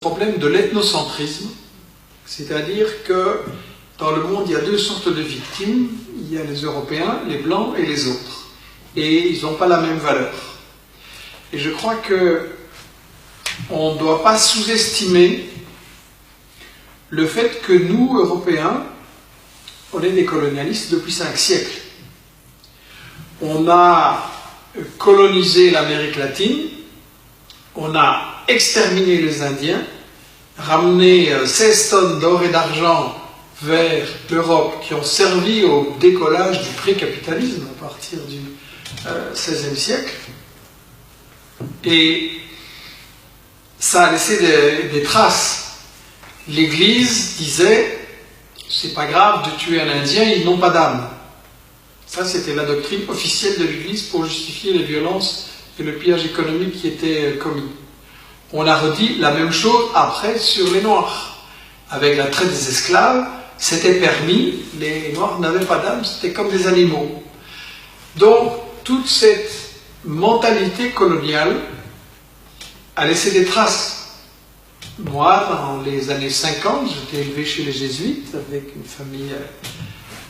problème de l'ethnocentrisme, c'est-à-dire que dans le monde, il y a deux sortes de victimes. Il y a les Européens, les Blancs et les autres. Et ils n'ont pas la même valeur. Et je crois qu'on ne doit pas sous-estimer le fait que nous, Européens, on est des colonialistes depuis 5 siècles. On a colonisé l'Amérique latine, on a exterminé les Indiens, ramené 16 tonnes d'or et d'argent vers l'Europe qui ont servi au décollage du pré-capitalisme à partir du XVIe siècle. Et ça a laissé des traces. L'Église disait, c'est pas grave de tuer un Indien, ils n'ont pas d'âme. Ça, c'était la doctrine officielle de l'Église pour justifier les violences et le pillage économique qui étaient commis. On a redit la même chose après sur les Noirs. Avec la traite des esclaves, c'était permis, les Noirs n'avaient pas d'âme, c'était comme des animaux. Donc, toute cette mentalité coloniale a laissé des traces. Moi, dans les années 50, j'étais élevé chez les Jésuites, avec une famille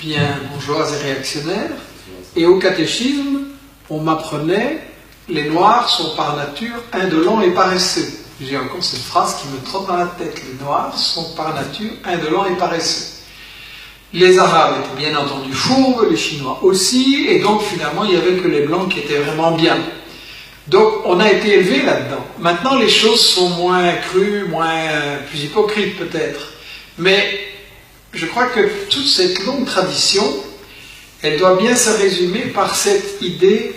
bien bourgeoise et réactionnaire, et au catéchisme, on m'apprenait « les Noirs sont par nature indolents et paresseux ». J'ai encore cette phrase qui me trotte dans la tête. Les Noirs sont par nature indolents et paresseux. Les Arabes étaient bien entendu fourbes, les Chinois aussi, et donc finalement il n'y avait que les Blancs qui étaient vraiment bien. Donc on a été élevés là-dedans. Maintenant les choses sont moins crues, plus hypocrites peut-être. Mais je crois que toute cette longue tradition, elle doit bien se résumer par cette idée.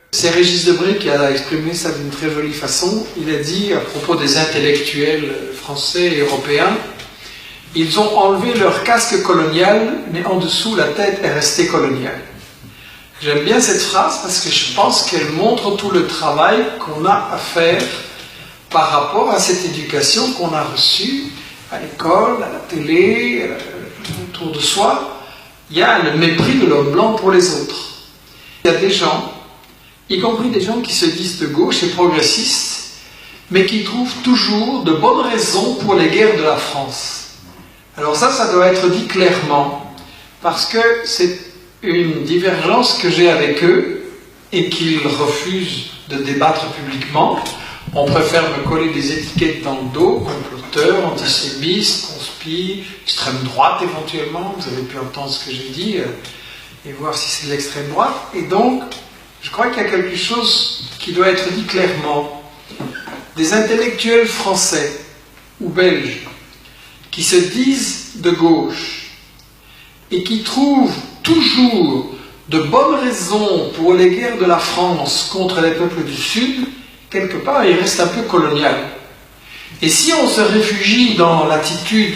C'est Régis Debray qui a exprimé ça d'une très jolie façon. Il a dit à propos des intellectuels français et européens, ils ont enlevé leur casque colonial, mais en dessous la tête est restée coloniale. J'aime bien cette phrase parce que je pense qu'elle montre tout le travail qu'on a à faire par rapport à cette éducation qu'on a reçue à l'école, à la télé, autour de soi. Il y a le mépris de l'homme blanc pour les autres. Il y a des gens, y compris des gens qui se disent de gauche et progressistes, mais qui trouvent toujours de bonnes raisons pour les guerres de la France. Alors ça doit être dit clairement, parce que c'est une divergence que j'ai avec eux et qu'ils refusent de débattre publiquement. On préfère me coller des étiquettes dans le dos, comploteur, antisémite, conspi, extrême droite éventuellement, vous avez pu entendre ce que j'ai dit, et voir si c'est de l'extrême droite. Et donc, je crois qu'il y a quelque chose qui doit être dit clairement. Des intellectuels français ou belges qui se disent de gauche et qui trouvent toujours de bonnes raisons pour les guerres de la France contre les peuples du Sud, quelque part, il reste un peu colonial. Et si on se réfugie dans l'attitude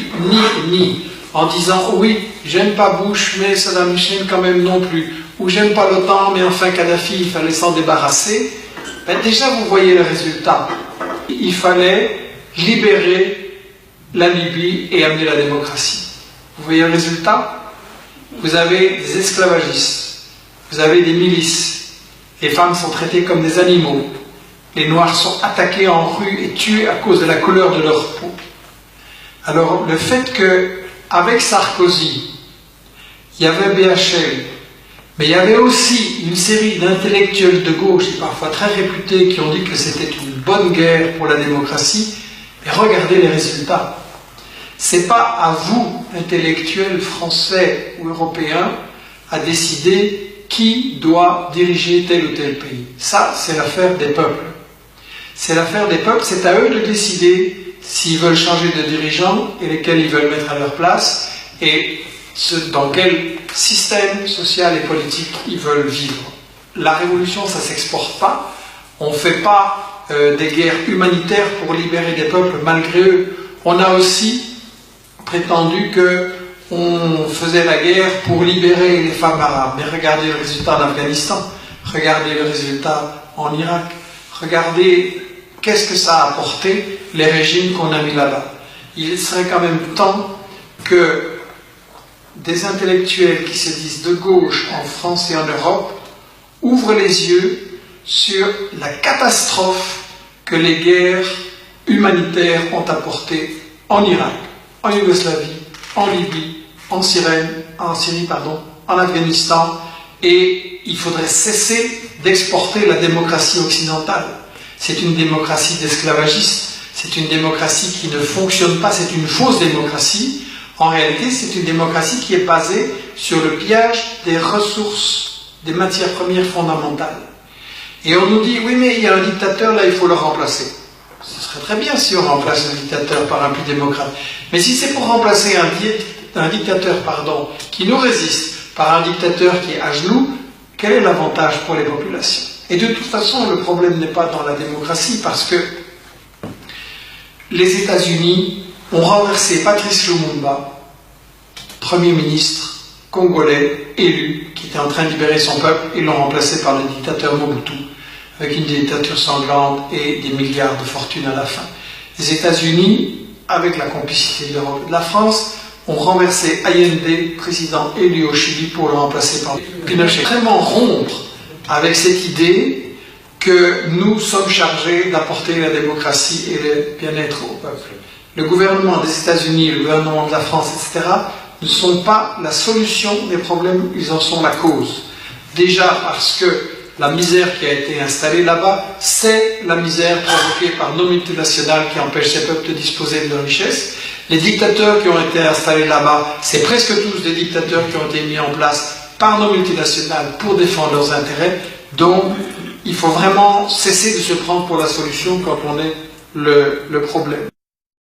ni, en disant oui, j'aime pas Bush, mais Saddam Hussein quand même non plus, ou j'aime pas l'OTAN, mais enfin Kadhafi, il fallait s'en débarrasser, ben déjà vous voyez le résultat. Il fallait libérer la Libye et amener la démocratie. Vous voyez le résultat? Vous avez des esclavagistes, vous avez des milices, les femmes sont traitées comme des animaux, les Noirs sont attaqués en rue et tués à cause de la couleur de leur peau. Alors le fait qu'avec Sarkozy, il y avait BHL, mais il y avait aussi une série d'intellectuels de gauche, et parfois très réputés, qui ont dit que c'était une bonne guerre pour la démocratie, mais regardez les résultats. C'est pas à vous, intellectuels français ou européens, à décider qui doit diriger tel ou tel pays. Ça, c'est l'affaire des peuples. C'est l'affaire des peuples, c'est à eux de décider s'ils veulent changer de dirigeants et lesquels ils veulent mettre à leur place et dans quel système social et politique ils veulent vivre. La révolution, ça ne s'exporte pas. On ne fait pas des guerres humanitaires pour libérer des peuples malgré eux. On a aussi prétendu qu'on faisait la guerre pour libérer les femmes arabes. Mais regardez le résultat en Afghanistan, regardez le résultat en Irak, regardez qu'est-ce que ça a apporté, les régimes qu'on a mis là-bas. Il serait quand même temps que des intellectuels qui se disent de gauche en France et en Europe ouvrent les yeux sur la catastrophe que les guerres humanitaires ont apporté en Irak, en Yougoslavie, en Libye, en Syrie, en Afghanistan, et il faudrait cesser d'exporter la démocratie occidentale. C'est une démocratie d'esclavagistes, c'est une démocratie qui ne fonctionne pas, c'est une fausse démocratie. En réalité, c'est une démocratie qui est basée sur le pillage des ressources, des matières premières fondamentales. Et on nous dit, oui, mais il y a un dictateur, là, il faut le remplacer. Ce serait très bien si on remplace un dictateur par un plus démocrate. Mais si c'est pour remplacer un dictateur qui nous résiste par un dictateur qui est à genoux, quel est l'avantage pour les populations? Et de toute façon, le problème n'est pas dans la démocratie, parce que les États-Unis ont renversé Patrice Lumumba, Premier ministre congolais élu, qui était en train de libérer son peuple, et l'ont remplacé par le dictateur Mobutu, avec une dictature sanglante et des milliards de fortune à la fin. Les États-Unis, avec la complicité de l'Europe et de la France, ont renversé Allende, président élu au Chili, pour le remplacer par Pinochet. Vraiment rompre avec cette idée que nous sommes chargés d'apporter la démocratie et le bien-être au peuple. Le gouvernement des États-Unis, le gouvernement de la France, etc., ne sont pas la solution des problèmes, ils en sont la cause. Déjà parce que la misère qui a été installée là-bas, c'est la misère provoquée par nos multinationales qui empêchent ces peuples de disposer de leurs richesses. Les dictateurs qui ont été installés là-bas, c'est presque tous des dictateurs qui ont été mis en place par nos multinationales pour défendre leurs intérêts. Donc, il faut vraiment cesser de se prendre pour la solution quand on est le problème.